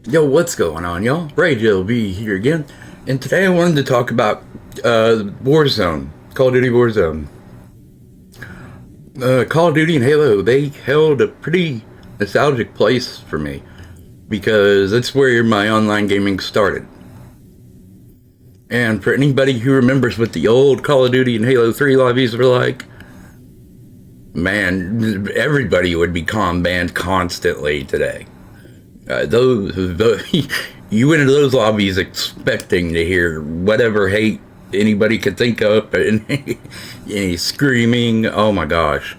Yo, what's going on, y'all? RageLB here again, and today I wanted to talk about Warzone, Call of Duty Warzone. Call of Duty and Halo, they held a pretty nostalgic place for me because that's where my online gaming started. And for anybody who remembers what the old Call of Duty and Halo 3 lobbies were like, man, everybody would be comm banned constantly today. Those you went into those lobbies expecting to hear whatever hate anybody could think of, and screaming. Oh my gosh!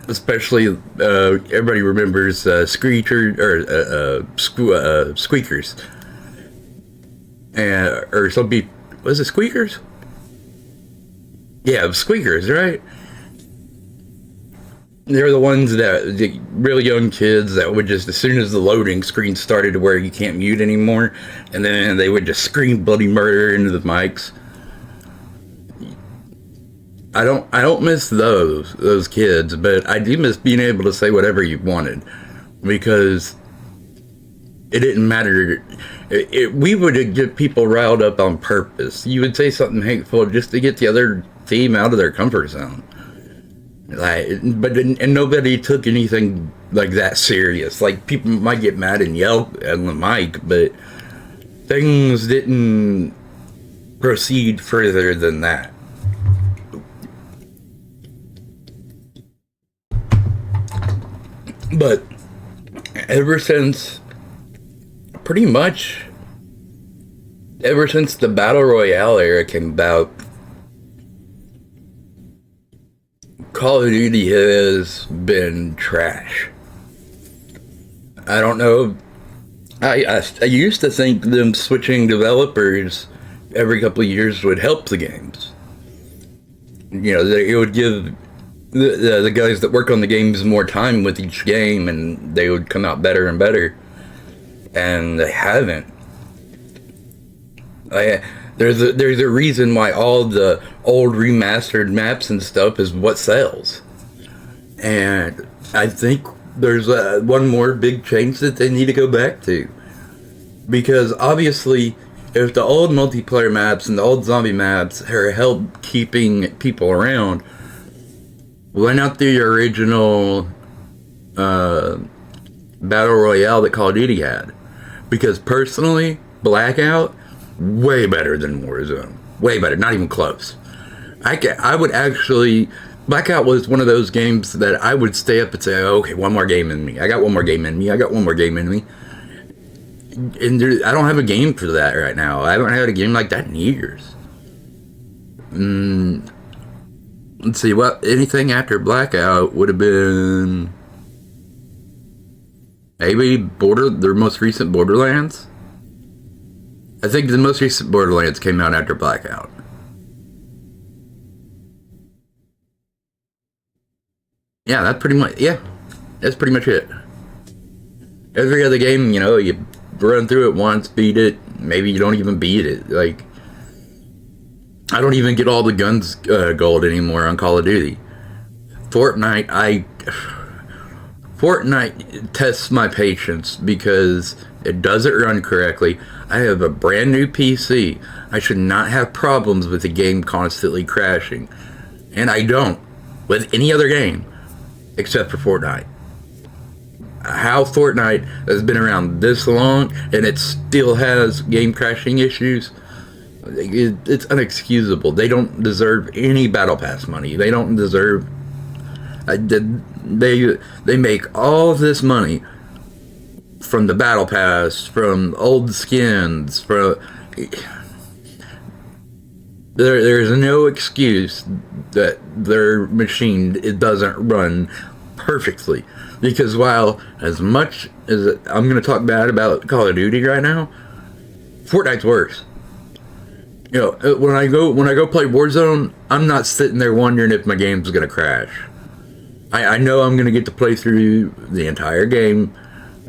Especially everybody remembers squeakers, and or some people, was it squeakers? Yeah, squeakers, right? They're the ones that the really young kids that would just, as soon as the loading screen started to where you can't mute anymore, and then they would just scream bloody murder into the mics. I don't miss those kids, but I do miss being able to say whatever you wanted, because it didn't matter. We would get people riled up on purpose. You would say something hateful just to get the other team out of their comfort zone. And nobody took anything like that serious. Like, people might get mad and yell on the mic, but things didn't proceed further than that. But ever since the Battle Royale era came about, Call of Duty has been trash. I don't know. I used to think them switching developers every couple of years would help the games. You know, it would give the guys that work on the games more time with each game, and they would come out better and better. And they haven't. There's a reason why all the old remastered maps and stuff is what sells. And I think there's one more big change that they need to go back to. Because obviously, if the old multiplayer maps and the old zombie maps are help keeping people around, why not the original Battle Royale that Call of Duty had? Because personally, Blackout, way better than Warzone. Way better, not even close. I would actually... Blackout was one of those games that I would stay up and say, okay, one more game in me. I got one more game in me. I got one more game in me. And I don't have a game for that right now. I haven't had a game like that in years. Let's see, anything after Blackout would have been... maybe their most recent Borderlands? I think the most recent Borderlands came out after Blackout. Yeah, that's pretty much it. Every other game, you run through it once, beat it, maybe you don't even beat it. Like, I don't even get all the guns gold anymore on Call of Duty. Fortnite tests my patience because it doesn't run correctly. I have a brand new PC. I should not have problems with the game constantly crashing. And I don't with any other game except for Fortnite. How Fortnite has been around this long and it still has game crashing issues, it's unexcusable. They don't deserve any battle pass money. They don't deserve... They make all this money from the battle pass, from old skins, there's no excuse that their machine, it doesn't run perfectly. Because while as much as I'm going to talk bad about Call of Duty right now, Fortnite's worse. When I go play Warzone, I'm not sitting there wondering if my game's going to crash. I know I'm going to get to play through the entire game.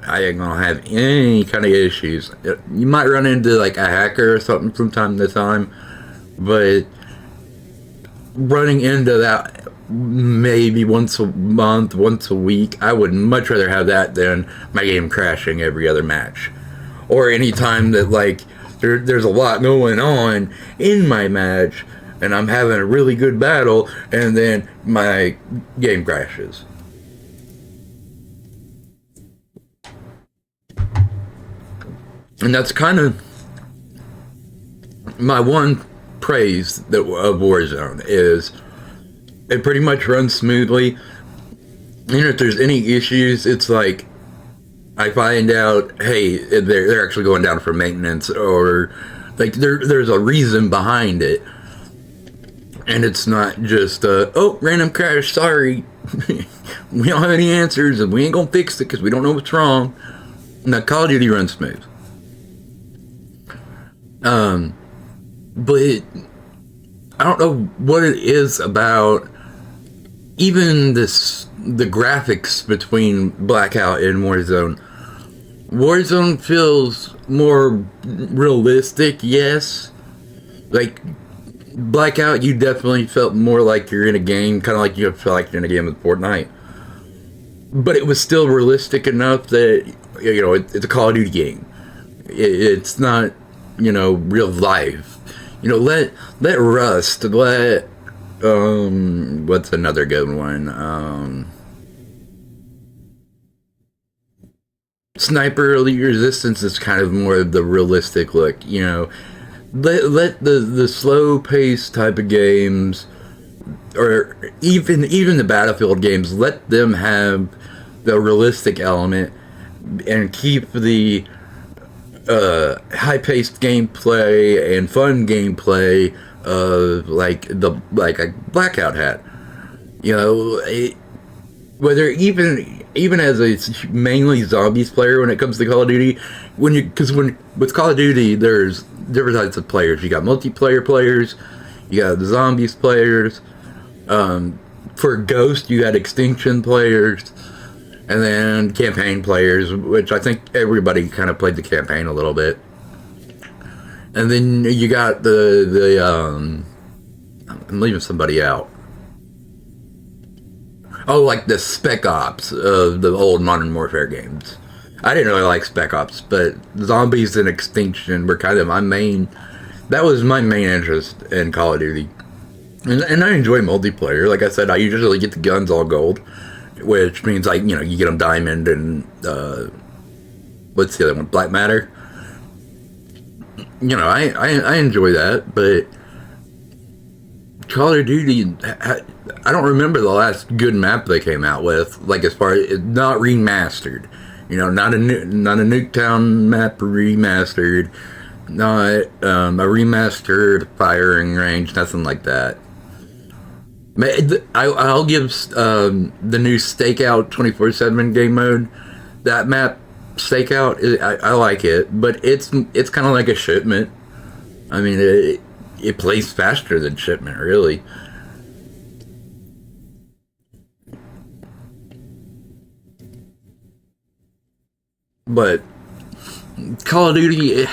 I ain't going to have any kind of issues. You might run into like a hacker or something from time to time, but running into that maybe once a month, once a week. I would much rather have that than my game crashing every other match. Or any time that, like, there's a lot going on in my match, and I'm having a really good battle, and then my game crashes. And that's kind of my one praise of Warzone, is it pretty much runs smoothly. And if there's any issues, it's like I find out, hey, they're actually going down for maintenance, or like there's a reason behind it, and it's not just oh, random crash, sorry. We don't have any answers, and we ain't gonna fix it because we don't know what's wrong. Now, Call of Duty runs smooth. But I don't know what it is about even the graphics between Blackout and Warzone. Warzone feels more realistic, yes. Like, Blackout, you definitely felt more like you're in a game, kind of like you felt like you're in a game with Fortnite. But it was still realistic enough that, you know, it's a Call of Duty game. It's not, you know, real life. You know, let Rust, what's another good one? Sniper Elite Resistance is kind of more of the realistic look, you know. Let the slow paced type of games, or even the Battlefield games, let them have the realistic element and keep the high-paced gameplay and fun gameplay of like a Blackout had. You know, whether even as a mainly zombies player when it comes to Call of Duty, because with Call of Duty there's different types of players. You got multiplayer players, you got the zombies players. For Ghost, you got Extinction players. And then campaign players, which I think everybody kind of played the campaign a little bit. And then you got I'm leaving somebody out. Oh, like the Spec Ops of the old Modern Warfare games. I didn't really like Spec Ops, but Zombies and Extinction were kind of that was my main interest in Call of Duty. And I enjoy multiplayer. Like I said, I usually get the guns all gold, which means, like, you know, you get them diamond and what's the other one, Black Matter. You know, I enjoy that, but Call of Duty, I don't remember the last good map they came out with, like, as far as not remastered, you know, not a Nuketown map remastered, not a remastered firing range, nothing like that. I'll give the new Stakeout 24/7 game mode, that map Stakeout, I like it, but it's kind of like a Shipment. I mean, it plays faster than Shipment, really. But Call of Duty,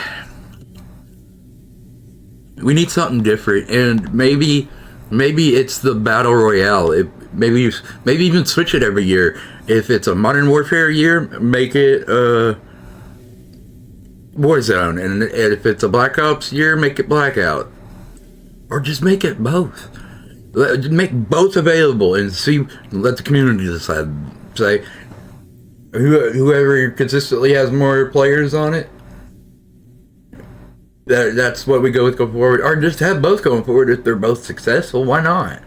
we need something different, and maybe it's the Battle Royale. Maybe even switch it every year. If it's a Modern Warfare year, make it Warzone, and if it's a Black Ops year, make it Blackout, or just make it both. Make both available and let the community decide. Say whoever consistently has more players on it, that's what we go with going forward, or just have both going forward if they're both successful. Why not?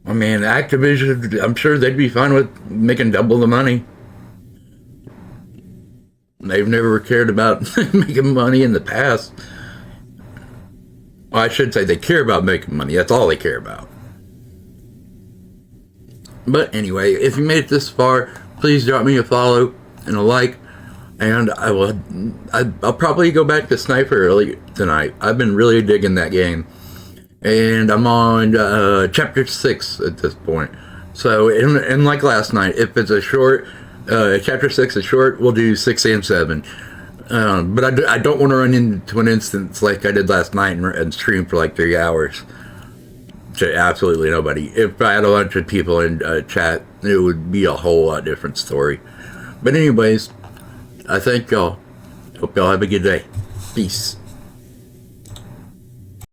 I mean, Activision, I'm sure they'd be fine with making double the money. They've never cared about making money in the past. Well, I should say they care about making money. That's all they care about. But anyway, if you made it this far, please drop me a follow and a like. And I'll probably go back to Sniper early tonight. I've been really digging that game. And I'm on chapter 6 at this point. So, and like last night, if it's a short, chapter 6 is short, we'll do 6 and 7. But I don't want to run into an instance like I did last night and stream for like 3 hours. To absolutely nobody. If I had a bunch of people in chat, it would be a whole lot different story. But anyways, I thank y'all. Hope y'all have a good day. Peace.